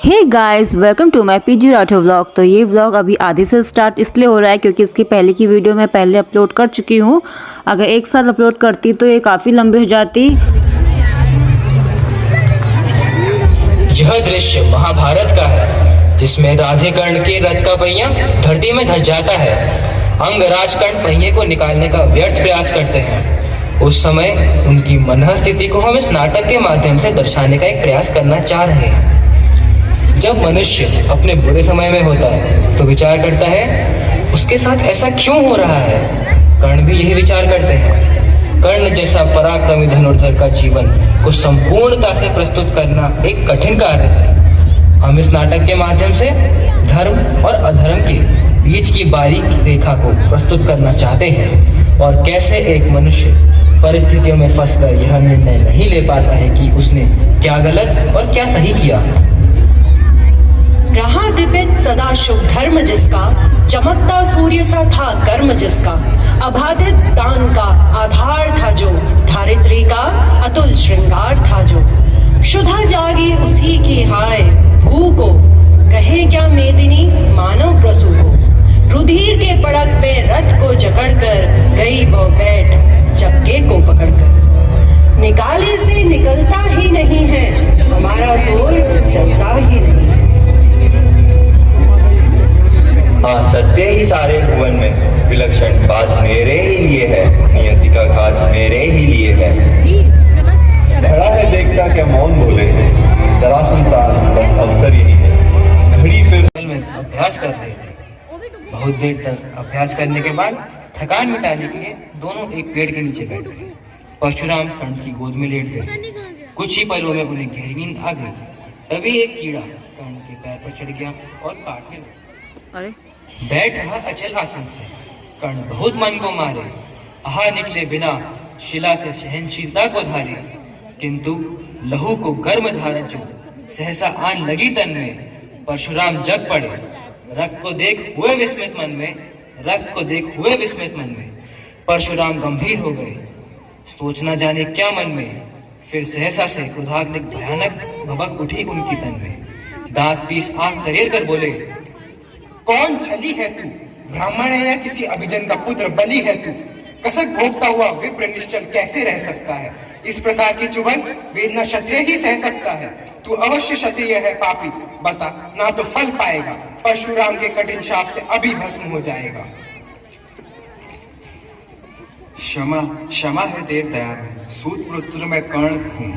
Hey guys, welcome to my PG Rathore vlog. तो ये vlog अभी आधे से स्टार्ट इसलिए हो रहा है क्योंकि इसकी पहले की वीडियो मैं पहले अपलोड कर चुकी हूँ। अगर एक साथ अपलोड करती तो ये काफ़ी लंबी हो जाती। यह दृश्य महाभारत का है जिसमें राधे कर्ण के रथ का पहिया धरती में धंस जाता है। अंगराज कर्ण पहिए को निकालने का व्यर्थ प्रयास करते हैं। उस समय उनकी मनः स्थिति को हम इस नाटक के माध्यम से दर्शाने का एक प्रयास करना चाह रहे हैं। जब मनुष्य अपने बुरे समय में होता है तो विचार करता है उसके साथ ऐसा क्यों हो रहा है। कर्ण भी यही विचार करते हैं। कर्ण जैसा पराक्रमी धनुर्धर का जीवन को संपूर्णता से प्रस्तुत करना एक कठिन कार्य है। हम इस नाटक के माध्यम से धर्म और अधर्म के बीच की बारीक रेखा को प्रस्तुत करना चाहते हैं और कैसे एक मनुष्य परिस्थितियों में फंसकर यह निर्णय नहीं ले पाता है कि उसने क्या गलत और क्या सही किया। रहा दीपित सदा शुभ धर्म जिसका, चमकता सूर्य सा था कर्म जिसका, अबाधित दान का आधार था जो, धारित्री का अतुल श्रृंगार था जो, क्षुधा जागी उसी की हाय भू को, कहे क्या मेदिनी मानव प्रसू को, रुधिर के पड़क में रथ को जकड़कर गई वो बैठ चक्के को पकड़कर। निकाले से निकलता ही नहीं है हमारा जोर चलता ही नहीं। हाँ, सत्य ही सारे भुवन में विलक्षण बात मेरे ही लिए है, नियति का घात मेरे ही लिए है। खड़ा है देखता क्या मौन बोले, जरा सुनता बस अवसर यही है। घड़ी फिर में अभ्यास कर रहे थे। बहुत देर तक अभ्यास करने के बाद थकान मिटाने के लिए दोनों एक पेड़ के नीचे बैठ गए। परशुराम कर्ण की गोद में लेट गए। कुछ ही पलों में उन्हें गहरी नींद आ गई। तभी एक कीड़ा कर्ण के पैर पर चढ़ गया और काटने लगा। अरे बैठ रहा अचल आसन से। कर्ण बहुत मन को मारे, आहा निकले बिना शिला से सहनशीलता को धारे, किंतु लहू को गर्म धारा जो सहसा आन लगी तन में। परशुराम जग पड़े रक्त को देख हुए विस्मित मन में, रक्त को देख हुए विस्मित मन में। परशुराम गंभीर हो गए, सोचना जाने क्या मन में। फिर सहसा से क्रोधाग्नि भयानक भभक उठी उनकी तन में। दांत पीस आंख तरेर कर बोले, कौन छली है तू? ब्राह्मण है या किसी अभिजन का पुत्र बलि है तू? कसक भोगता हुआ विप्र निश्चल कैसे रह सकता है? इस प्रकार की चुभन वेदना क्षत्रिय ही सह सकता है। तू अवश्य क्षत्रिय है पापी, बता ना तो फल पाएगा। परशुराम के कठिन शाप से अभी भस्म हो जाएगा। क्षमा क्षमा है देव दया में, सूत पुत्र मैं कर्ण हूँ,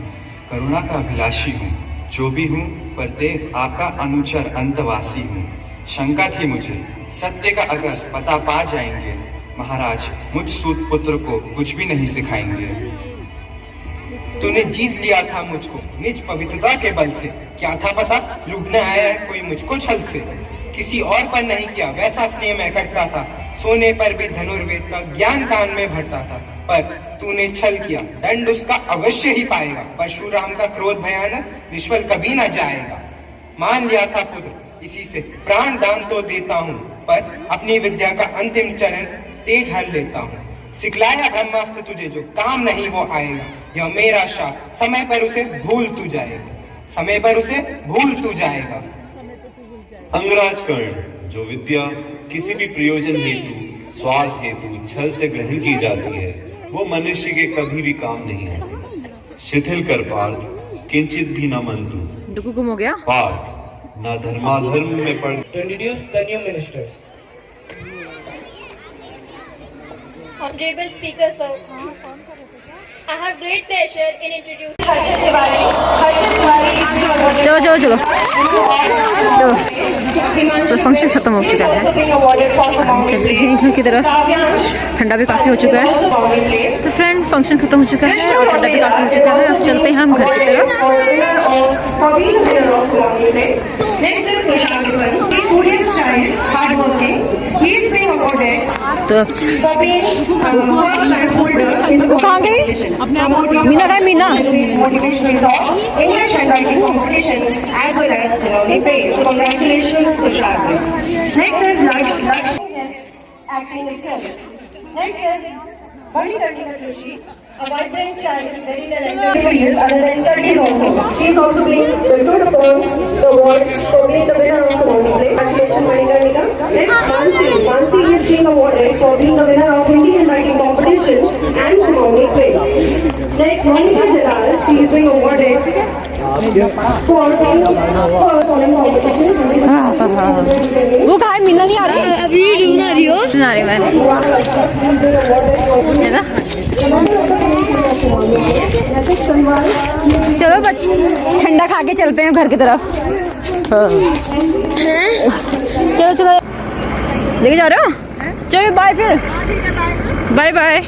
करुणा का अभिलाषी हूँ। जो भी हूँ पर देव आपका अनुचर अंतवासी हूँ। शंका थी मुझे सत्य का अगर पता पा जाएंगे, महाराज मुझ सूत पुत्र को कुछ भी नहीं सिखाएंगे। तूने जीत लिया था मुझको निज पवित्रता के बल से। क्या था पता लूटने आया है कोई मुझको छल से। किसी और पर नहीं किया वैसा स्नेह मैं करता था, सोने पर भी धनुर्वेद का ज्ञान कान में भरता था। पर तूने छल किया, दंड उसका अवश्य ही पाएगा। परशुराम का क्रोध भयानक निष्फल कभी न जाएगा। मान लिया था पुत्र इसी से प्राण दान तो देता हूँ, पर अपनी विद्या का अंतिम चरण तेज हल लेता हूँ। सिखलाया ब्रह्मास्त्र तुझे जो काम नहीं वो आएगा। यह मेरा शाप, समय पर उसे भूल तू जाएगा, समय पर उसे भूल तू जाएगा। अंगराज कर्ण, जो विद्या किसी भी प्रयोजन हेतु स्वार्थ हेतु छल से ग्रहण की जाती है वो मनुष्य के कभी भी काम नहीं आती। शिथिल कर पार्थ, किंचित भी न मन तू। डुकू गुम हो गया। पार्थ ना धर्माधर्म में पड़। to introduce the new ministers. Honorable Speaker, sir, I have great pleasure in introducing Harshit Tiwari. Harshit Tiwari is the awarded. चलो चलो चलो चलो, तो फंक्शन खत्म हो चुका है। चल रहे हैं घर की तरफ। ठंडा भी काफ़ी हो चुका है। तो फ्रेंड्स, फंक्शन खत्म हो चुका है और ठंडा भी काफ़ी हो चुका है। अब चलते हैं हम घर की तरफ। तो वो कहाँ गई? मीना गई? Meena Congratulations, Kushal. Next is Laksh. Acting is good. Next is Manikarnika Joshi, a vibrant child, very talented fields other than studies also. She is also being bestowed upon the award for being the winner of the Mountain Play. Congratulations, Manikarnika. Next, Mansi. Mansi is being awarded for being the winner of Hindi writing competition and the Mountain Play. Next, Monica Jalal. She is being awarded for following competition. वो कहाँ है? मीना नहीं आ रही? अभी बना रही हो? बना रही मैं। है ना? चलो ठंडा खा के चलते हैं घर की तरफ। चलो चलो लेके जा रहे हो? चलो बाय फिर। Bye bye.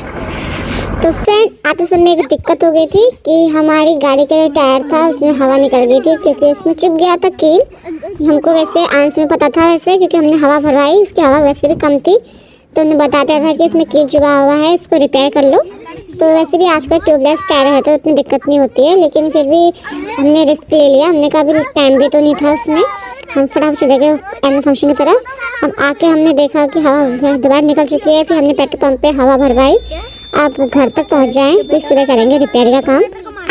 तो फ्रेंड आते समय एक दिक्कत हो गई थी कि हमारी गाड़ी का जो टायर था उसमें हवा निकल गई थी क्योंकि उसमें चुभ गया था कील। हमको वैसे आंस में पता था वैसे क्योंकि हमने हवा भरवाई, उसकी हवा वैसे भी कम थी तो उन्हें बताया था कि इसमें कील चुभा हुआ है, इसको रिपेयर कर लो। तो वैसे भी आजकल ट्यूबलेस टायर है तो उतनी दिक्कत नहीं होती है, लेकिन फिर भी हमने रिस्क ले लिया। हमने कहा भी टाइम भी तो नहीं था उसमें, हम फटाफट चले गए एनुअल फंक्शन की तरफ। अब आके हमने देखा कि हवा दोबारा निकल चुकी है, फिर हमने पेट्रोल पंप पे हवा भरवाई। आप घर तक पहुंच जाएं, फिर सुबह करेंगे रिपेयर का काम।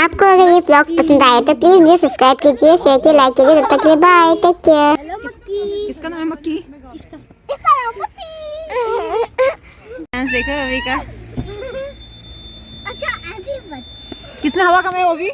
आपको अगर ये ब्लॉग पसंद आए तो प्लीज़ मुझे सब्सक्राइब कीजिए, शेयर कीजिए, लाइक कीजिए। तब तक के लिए बाय, टेक केयर। किसका नाम है मक्की? डांस देखो अभी का। अच्छा ऐसे ही किसमें हवा कम है वो भी?